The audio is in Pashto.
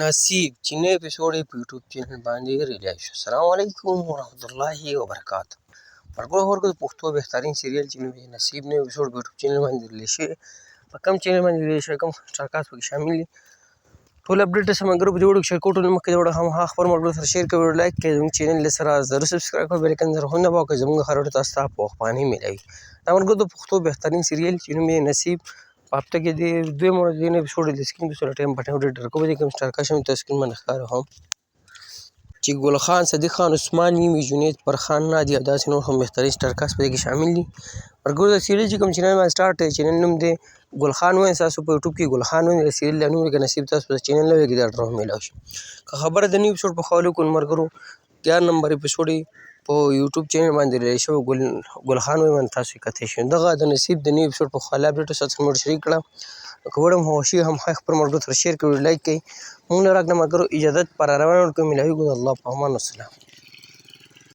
نصیب چې نوی اپیسوډ یې په یوټیوب چینل باندې ریلیز شو. السلام علیکم ورحمت الله وبرکاته. مرګو ورکو د پښتو بهترین سیریل چې نوی نصیب نوی اپیسوډ په یوټیوب چینل باندې ریلیز شوی. په کوم چینل باندې ریلیز شوی، کوم سټارکاست پکې شامل دي، ټول اپډیټ سم ملګرو په جوړ شي. کوټو مخکې جوړ هم خبر ملګرو سره شیر کوي، لایک کوي، زموږ چینل سره ضرور سبسکرایب کړئ، بیل آیکن ضرور نه وکړئ، زموږ هر وخت تاسو ته په وخت باندې ملوي. دا مرګو د پښتو بهترین سیریل چې نوم یې نصیب په هفته کې د دویم ورځې د اپیسوډ د سکرین په سره ټایم په ټایم ډېر کوم دي کوم سټارکاست هم تاسو سکرین باندې ښکاره هم چې ګل خان، صدیق خان، عثمان نیمي، جنید، فرخان، نادي او داسې نور هم بهترین سټارکاست په دې کې شامل دي. مرګو د سیریل چې کوم چینل باندې سټارټ دی، چینل نوم دی ګل خان وایي. تاسو په یوټیوب کې ګل خان وایي د سیریل له نوم کې نصیب تاسو په چینل نوی کې دا ډرام میلاو شي. که خبره د نیو اپیسوډ په خوا وکړو مرګرو 11 نمبر اپیسوډ په یوټیوب چینل باندې ریلیز شوی ګل خان وایي باندې تاسو یې کتلی شئ. دغه د نصیب د نیو اپیسوډ په خوا لا اپډیټ سره مو شریک کړه. که وړ هم خوښي هم خپل مرګرو سره شیر کړئ، لایک کړئ. موږ نه راکړه مرګرو اجازت پر روان ورکوم. ملاویږو د الله په امان. والسلام.